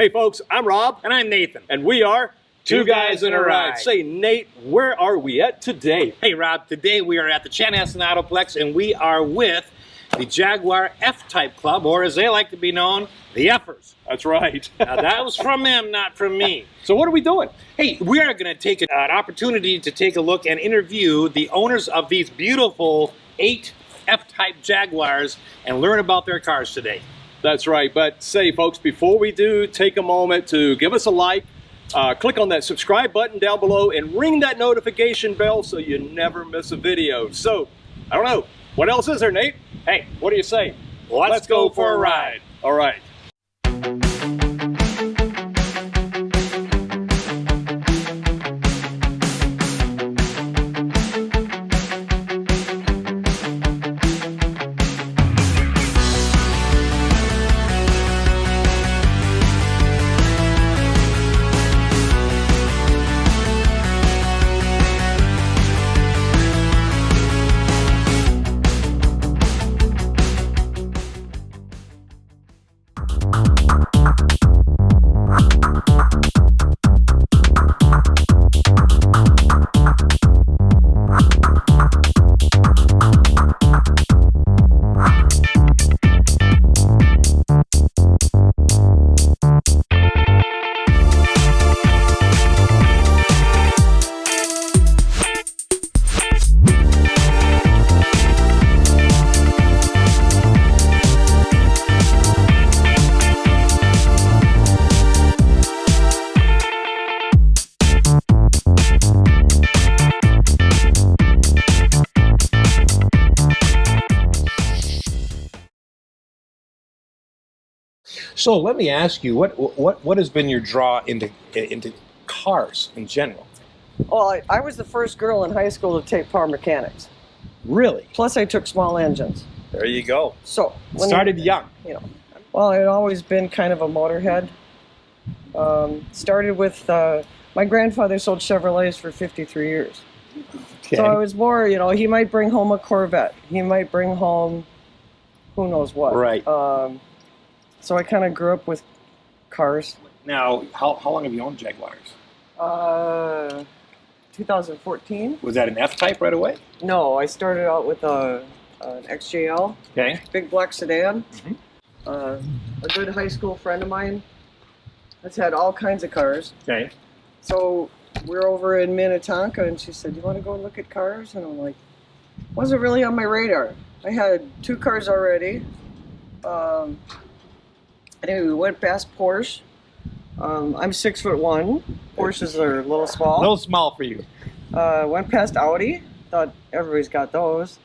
Hey folks, I'm Rob. And I'm Nathan. And we are Two Guys in a Ride. Say, Nate, where are we at today? Hey Rob, today we are at the Chanhassen Autoplex and we are with the Jaguar F-Type Club, or as they like to be known, the F'ers. That's right. Now that was from them, not from me. So what are we doing? Hey, we are going to take an opportunity to take a look and interview the owners of these beautiful 8 F-Type Jaguars and learn about their cars today. That's right. But say, folks, before we do, take a moment to give us a like, click on that subscribe button down below, and ring that notification bell so you never miss a video. So, I don't know. What else is there, Nate? Hey, what do you say? Let's go for a ride. All right. So let me ask you, what has been your draw into cars in general? Well, I was the first girl in high school to take power mechanics. Really? Plus, I took small engines. There you go. So Started young. You know, well, I'd always been kind of a motorhead. Started with my grandfather sold Chevrolets for 53 years. Okay. So I was more, you know, he might bring home a Corvette. He might bring home who knows what. Right. So I kind of grew up with cars. Now, how long have you owned Jaguars? 2014. Was that an F-Type right away? No, I started out with an XJL, Okay. big black sedan. Mhm. A good high school friend of mine has had all kinds of cars. Okay. So we're over in Minnetonka, and she said, "You want to go look at cars?" And I'm like, wasn't really on my radar. I had 2 cars already. Anyway, we went past Porsche. I'm 6'1". Porsches are a little small. A little small for you. Went past Audi. Thought everybody's got those.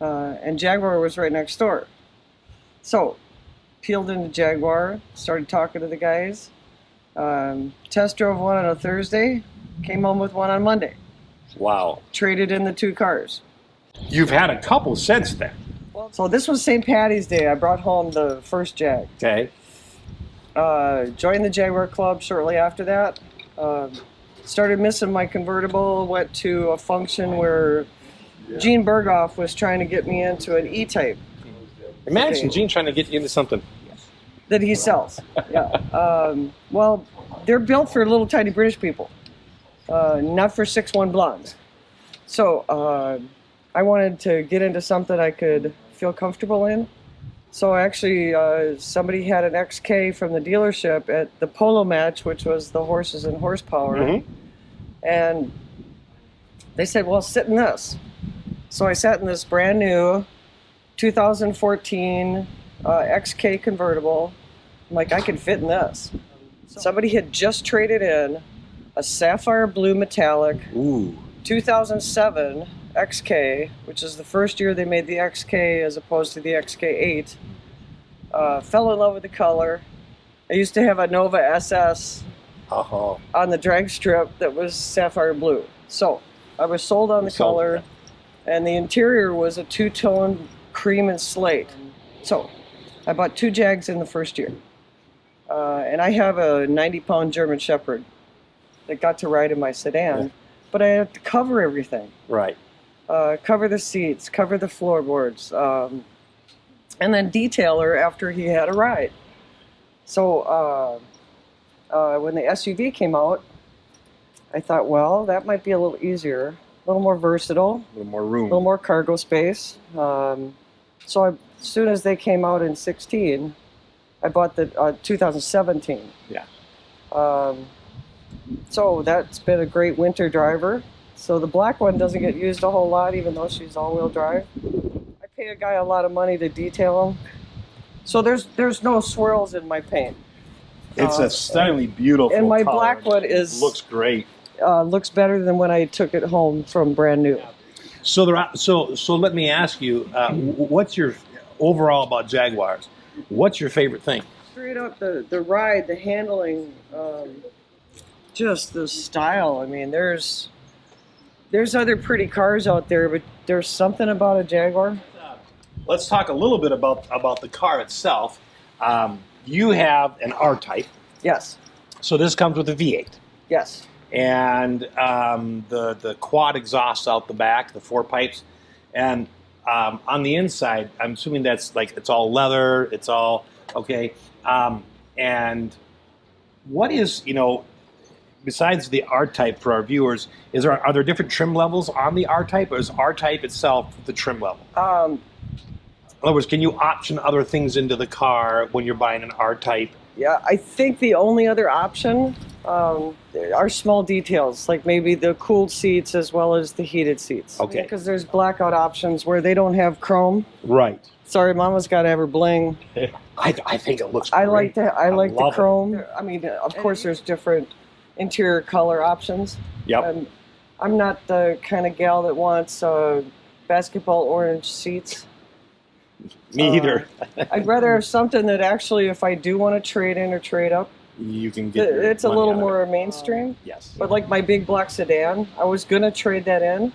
And Jaguar was right next door. So, peeled into Jaguar. Started talking to the guys. Test drove one on a Thursday. Came home with one on Monday. Wow. Traded in the 2 cars. You've had a couple since then. So this was St. Patty's Day. I brought home the first Jag. Okay. Joined the Jaguar Club shortly after that. Started missing my convertible. Went to a function where Gene Berghoff was trying to get me into an E-Type. Imagine Okay. Gene trying to get you into something. That he sells. Yeah. Well, they're built for little tiny British people, not for 6'1" blondes. So I wanted to get into something I could feel comfortable in. So actually, somebody had an XK from the dealership at the polo match, which was the horses and horsepower. Mm-hmm. And they said, well, sit in this. So I sat in this brand new 2014 XK convertible. I'm like, I can fit in this. Somebody had just traded in a sapphire blue metallic Ooh. 2007 XK, which is the first year they made the XK as opposed to the XK8. Fell in love with the color. I used to have a Nova SS Uh-huh. on the drag strip that was sapphire blue. So I was sold on the color, and the interior was a 2-tone cream and slate. So I bought 2 Jags in the first year. And I have a 90-pound German Shepherd that got to ride in my sedan, but I had to cover everything. Right. Cover the seats, cover the floorboards, and then detail her after he had a ride. So when the SUV came out, I thought, well, that might be a little easier, a little more versatile, A little more a room. little more cargo space. As soon as they came out in 16, I bought the 2017. Yeah. So that's been a great winter driver. So the black one doesn't get used a whole lot, even though she's all-wheel drive. I pay a guy a lot of money to detail them. So there's no swirls in my paint. It's a stunningly beautiful and my color. black one looks great. Looks better than when I took it home from brand new. So let me ask you, what's your overall about Jaguars? What's your favorite thing? Straight up the ride, the handling, just the style. I mean, there's other pretty cars out there, but there's something about a Jaguar. Let's talk a little bit about the car itself. You have an R-Type. Yes. So this comes with a V8. Yes. And the quad exhaust out the back, the 4 pipes. And on the inside, I'm assuming that's like it's all leather, it's all okay. And what is, besides the R-Type for our viewers, are there different trim levels on the R-Type, or is R-Type itself the trim level? In other words, can you option other things into the car when you're buying an R-Type? Yeah, I think the only other option are small details, like maybe the cooled seats as well as the heated seats. Okay. Because there's blackout options where they don't have chrome. Right. Sorry, Mama's got to have her bling. I think it looks great. I like the love it. chrome. I mean, of course, there's different interior color options. Yep. I'm not the kind of gal that wants basketball orange seats. Me either. I'd rather have something that actually, if I do want to trade in or trade up, You can get your it's a money little out of more it. mainstream. Yes. But like my big black sedan, I was going to trade that in.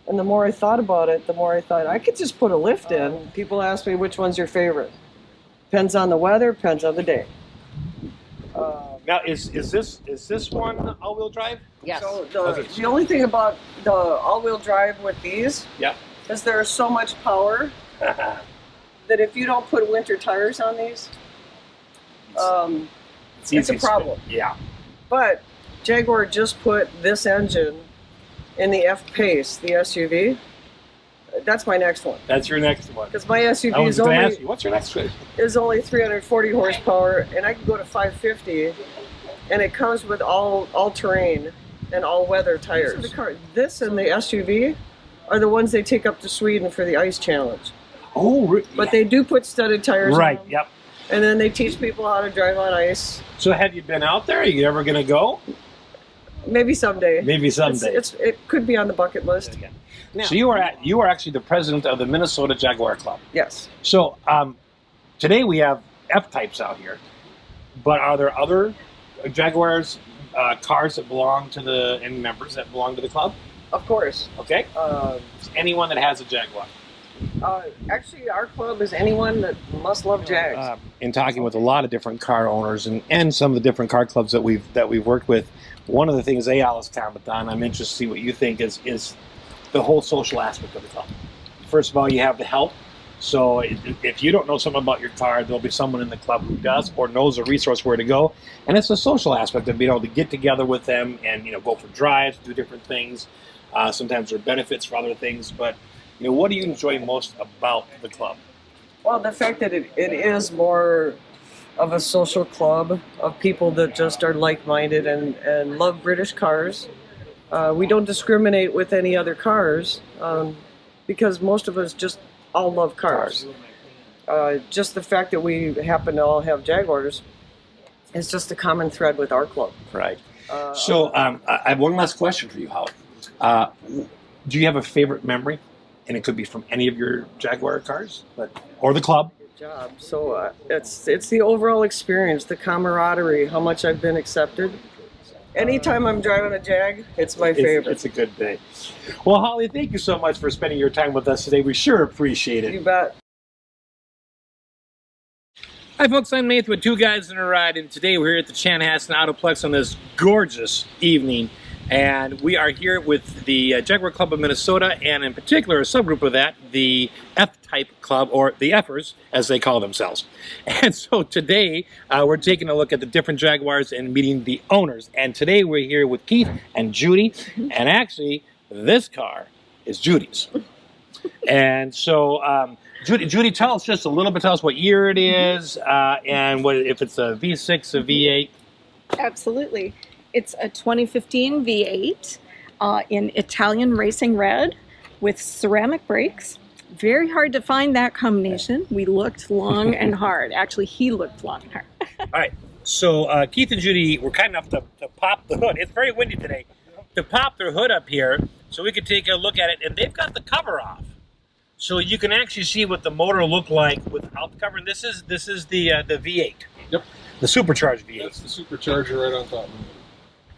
And the more I thought about it, the more I thought I could just put a lift in. People ask me, which one's your favorite? Depends on the weather, depends on the day. Now, is this one all-wheel drive? Yes. So Okay. the only thing about the all-wheel drive with these Yep. is there's so much power that if you don't put winter tires on these, it's a easy to problem. spin. Yeah. But Jaguar just put this engine in the F-Pace, the SUV. That's my next one. That's your next one. Because my I SUV was going to ask you, what's your next one? is only 340 horsepower, and I can go to 550, and it comes with all-terrain and all-weather tires. This and the SUV are the ones they take up to Sweden for the ice challenge. Oh, But they do put studded tires right. on them, Yep. and then they teach people how to drive on ice. So, have you been out there? Are you ever going to go? Maybe someday. Maybe someday. It could be on the bucket list. Now, so you are actually the president of the Minnesota Jaguar Club. Yes. So today we have F-types out here, but are there other Jaguars cars that belong to and members that belong to the club? Of course. Okay. Anyone that has a Jaguar. Actually, our club is anyone that must love Jags. In talking with a lot of different car owners and some of the different car clubs that we've worked with, one of the things they always comment on, I'm interested to see what you think, is the whole social aspect of the club. First of all, you have the help. So if you don't know something about your car, there'll be someone in the club who does or knows a resource where to go. And it's the social aspect of being able to get together with them and go for drives, do different things. Sometimes there are benefits for other things, but what do you enjoy most about the club? Well, the fact that it is more of a social club of people that just are like-minded and love British cars. We don't discriminate with any other cars because most of us just all love cars. Just the fact that we happen to all have Jaguars is just a common thread with our club. Right. So I have one last question for you, Howard. Do you have a favorite memory? And it could be from any of your Jaguar cars, or the club. Good job. So it's the overall experience, the camaraderie, how much I've been accepted. Anytime I'm driving a Jag, it's my favorite. It's a good day. Well, Holly, thank you so much for spending your time with us today. We sure appreciate it. You bet. Hi folks, I'm Nathan with Two Guys in a Ride, and today we're here at the Chanhassen Autoplex on this gorgeous evening. And we are here with the Jaguar Club of Minnesota, and in particular, a subgroup of that, the F-Type Club, or the F'ers, as they call themselves. And so today, we're taking a look at the different Jaguars and meeting the owners. And today, we're here with Keith and Judy, and actually, this car is Judy's. And so, Judy, tell us just a little bit, tell us what year it is, and what, if it's a V6, a V8. Absolutely. It's a 2015 V8 in Italian racing red with ceramic brakes. Very hard to find that combination. We looked long and hard. Actually, he looked long and hard. All right. So Keith and Judy were kind enough to pop the hood. It's very windy today. To pop their hood up here so we could take a look at it. And they've got the cover off. So you can actually see what the motor looked like without the cover. And this is the V8. Yep. The supercharged V8. That's the supercharger right on top.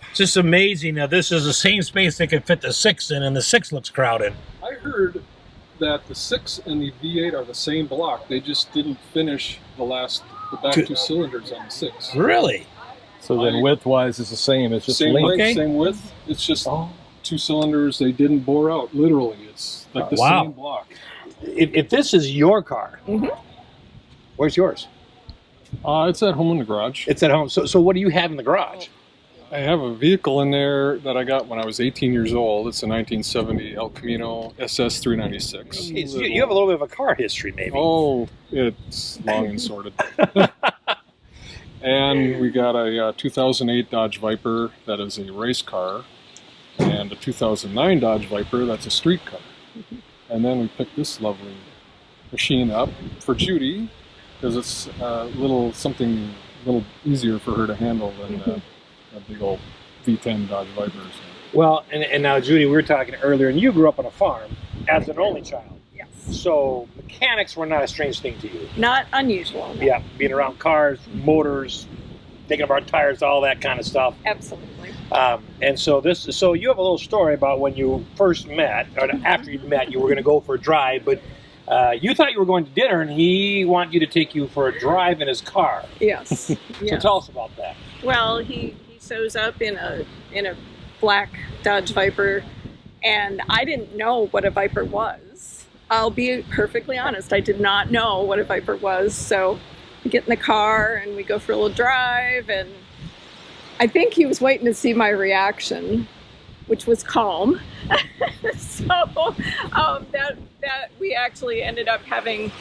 It's just amazing. Now, this is the same space they could fit the 6 in, and the 6 looks crowded. I heard that the 6 and the V8 are the same block. They just didn't finish the back two cylinders on the 6. Really? So then width-wise, it's the same. It's just Same length. length, Okay. same width. It's just 2 cylinders. They didn't bore out. Literally, it's like the Wow. same block. If this is your car, where's yours? It's at home in the garage. It's at home. So what do you have in the garage? I have a vehicle in there that I got when I was 18 years old. It's a 1970 El Camino SS 396. You have a little bit of a car history, maybe. Oh, it's long and sordid. And we got a 2008 Dodge Viper that is a race car, and a 2009 Dodge Viper that's a street car. And then we picked this lovely machine up for Judy because it's something a little easier for her to handle than a big old V10 Dodge Viper. Well, and now, Judy, we were talking earlier, and you grew up on a farm as an only child. Yes. So mechanics were not a strange thing to you. Not unusual. No. Yeah, being around cars, motors, taking apart tires, all that kind of stuff. Absolutely. And so you have a little story about when you first met, or after you met, you were going to go for a drive, but you thought you were going to dinner, and he wanted you to take you for a drive in his car. Yes. So tell us about that. Well, he shows up in a black Dodge Viper, and I didn't know what a Viper was. I'll be perfectly honest, I did not know what a Viper was. So we get in the car and we go for a little drive, and I think he was waiting to see my reaction, which was calm. So that we actually ended up having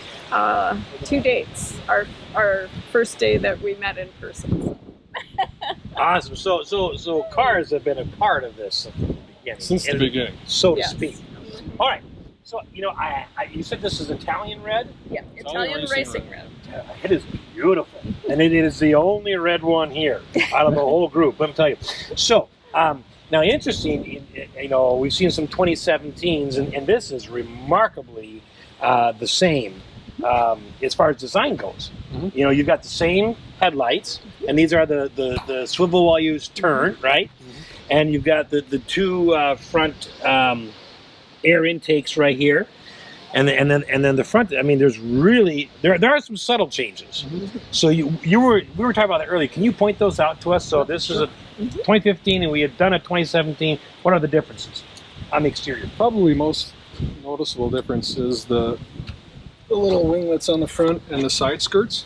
2 dates. Our first day that we met in person. Awesome. So cars have been a part of this from the beginning. Since the beginning. So to Yes. speak. All right. So, you said this is Italian red? Yeah, Italian racing red. Yeah, it is beautiful. And it is the only red one here out of the whole group, let me tell you. So, now interesting, we've seen some 2017s, and this is remarkably the same as far as design goes. Mm-hmm. You've got the same headlights, and these are the swivel while you turn, right? Mm-hmm. And you've got the two front air intakes right here, and then the front. I mean, there's really there are some subtle changes. Mm-hmm. So we were talking about that earlier. Can you point those out to us? So this is a 2015, and we had done a 2017. What are the differences on the exterior? Probably most noticeable difference is the little wing that's on the front and the side skirts.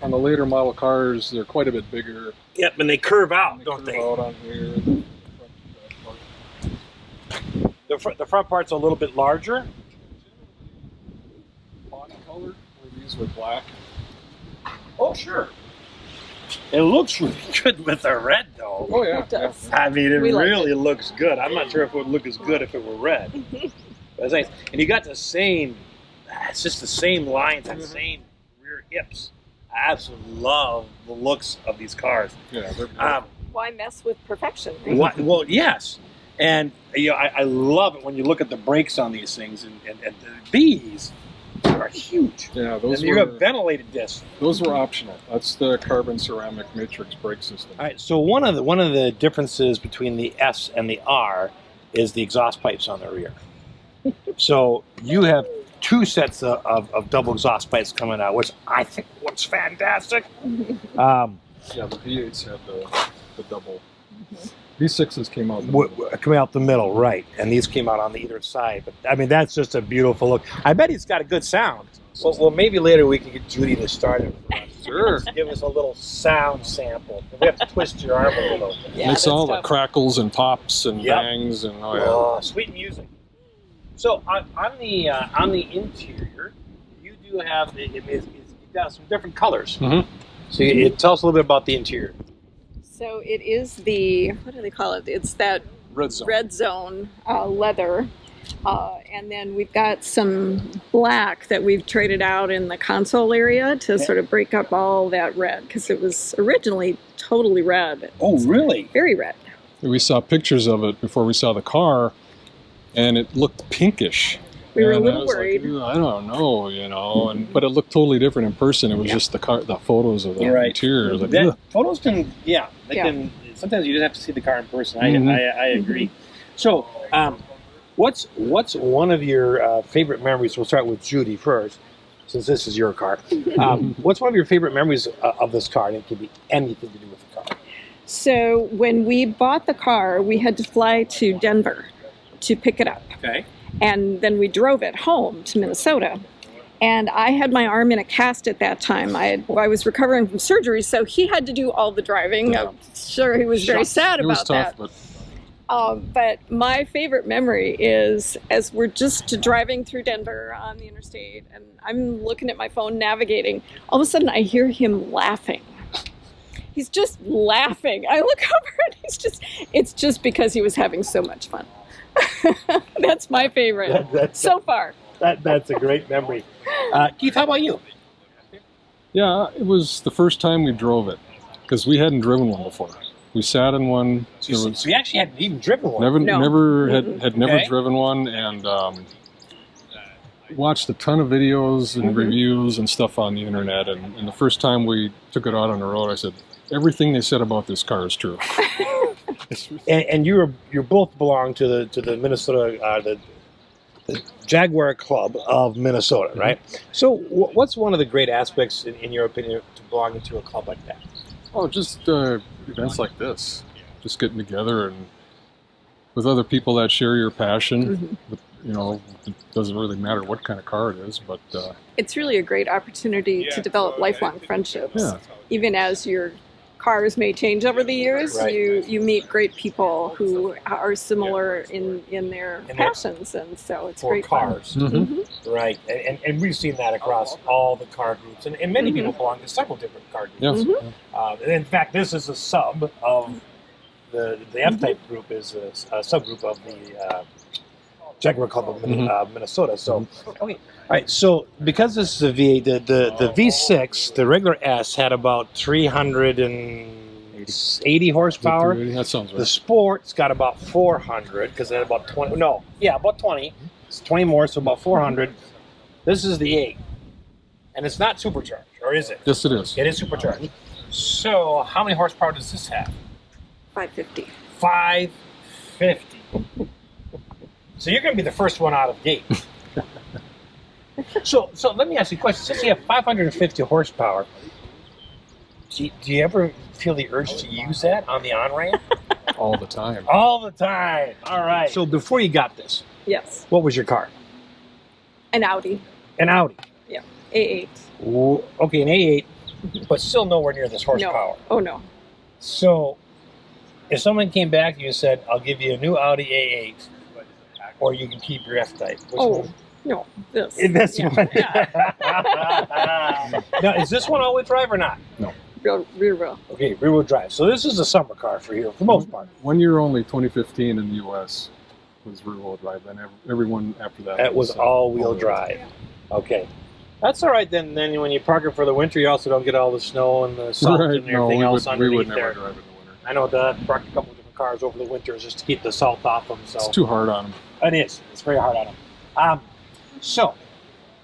On the later model cars, they're quite a bit bigger. Yep, and they curve out, And don't curve they? out on here. The front part's a little bit larger. Body color, where these were black. Oh, sure. It looks really good with the red, though. Oh yeah. It does. I mean, it We like really looks good. I'm not sure if it would look as good if it were red. But it's nice. And you got the same, it's just the same lines, that same rear hips. I absolutely love the looks of these cars. Yeah, they're beautiful. Why mess with perfection? Right? Well, yes. And I love it when you look at the brakes on these things, and these are huge. Yeah, And those you have ventilated discs. those were optional. That's the carbon ceramic matrix brake system. All right. So one of the differences between the S and the R is the exhaust pipes on the rear. So you have 2 sets of double exhaust pipes coming out, which I think looks fantastic. Yeah, the V8s had the double V6s came out. Coming out the middle, right? And these came out on the either side. But I mean, that's just a beautiful look. I bet he's got a good sound. Well, maybe later we can get Judy to start it. Sure. Give us a little sound sample. We have to twist your arm a little. Yeah, Makes that's all tough. the crackles and pops and Yep. bangs and Oh, sweet music. So on the interior, you do have it's got some different colors. Mhm. So tell us a little bit about the interior. So it is the, what do they call it? It's that red zone. red zone leather. And then we've got some black that we've traded out in the console area to sort of break up all that red, because it was originally totally red. Oh, really? Very red. We saw pictures of it before we saw the car, and it looked pinkish. We were a And little I was worried. Like, I don't know, you know, but it looked totally different in person. It was just the photos of the Right. interior. Like, ugh. Photos can, they can. Sometimes you just have to see the car in person. I agree. So, what's one of your favorite memories? We'll start with Judy first, since this is your car. What's one of your favorite memories of this car? And it could be anything to do with the car. So when we bought the car, we had to fly to Denver to pick it up. Okay. And then we drove it home to Minnesota. And I had my arm in a cast at that time. I was recovering from surgery, so he had to do all the driving. Yeah. I'm sure he was very sad It was about tough, that. But my favorite memory is as we're just driving through Denver on the interstate, and I'm looking at my phone navigating, all of a sudden I hear him laughing. He's just laughing. I look over and it's just because he was having so much fun. That's my favorite so far. That's a great memory. Keith, how about you? Yeah, it was the first time we drove it because we hadn't driven one before. We sat in one. So you actually hadn't even driven one. Never had never Okay. driven one, and watched a ton of videos and reviews and stuff on the internet. And the first time we took it out on the road, I said, everything they said about this car is true. And you both belong to the Minnesota the Jaguar Club of Minnesota, right? So what's one of the great aspects, in your opinion, to belonging to a club like that? Oh, just events like this, just getting together and with other people that share your passion. But, you know, it doesn't really matter what kind of car it is, but It's really a great opportunity to develop lifelong friendships. Yeah. Even as your cars may change over the years, Right. you meet great people who are similar in their passions, and so it's For great fun. cars, Mhm. right? And we've seen that across all the car groups, and many people belong to several different car groups. yes. And in fact, this is a sub of the F-Type group is a subgroup of the Jaguar Club of Minnesota. So, okay, all right. So, because this is a V8, the V6, the regular S had about 380 horsepower. That sounds The right. Sport's got about 400 because it had about 20. No, yeah, about 20. It's 20 more, so about 400. This is the 8, and it's not supercharged, or is it? Yes, it is. It is supercharged. So, how many horsepower does this have? 550. 550. So you're going to be the first one out of the gate. So let me ask you a question. Since you have 550 horsepower, do you ever feel the urge to use that on the on-ramp? All the time. All the time. All right. So before you got this, Yes, what was your car? an Audi. An Audi. Yeah, A8. Ooh, okay, an A8, but still nowhere near this horsepower. No. Oh no. So if someone came back to you and said, I'll give you a new Audi A8, or you can keep your F-Type, which one? No. This. This Yeah. one. Yeah. Now, is this one all-wheel drive or not? Rear wheel. Okay, rear-wheel drive. So this is a summer car for you, for the most part. 1 year only, 2015 in the U.S. was rear-wheel drive. Then everyone after that. That was all-wheel all-wheel drive. Okay. That's all right then. Then when you park it for the winter, you also don't get all the snow and the salt Right. and No, everything else we underneath would never there. drive in the winter. I know that. I've parked a couple of different cars over the winters just to keep the salt off them. So It's too hard on them. it is. It's very hard on them. So,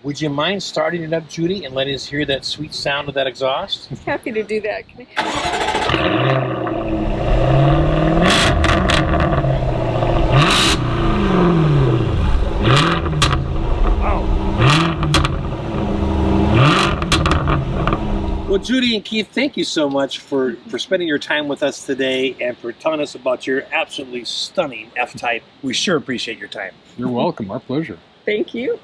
would you mind starting it up, Judy, and letting us hear that sweet sound of that exhaust? Happy to do that. Can I- Judy and Keith, thank you so much for spending your time with us today and for telling us about your absolutely stunning F-Type. We sure appreciate your time. You're welcome. Our pleasure. Thank you.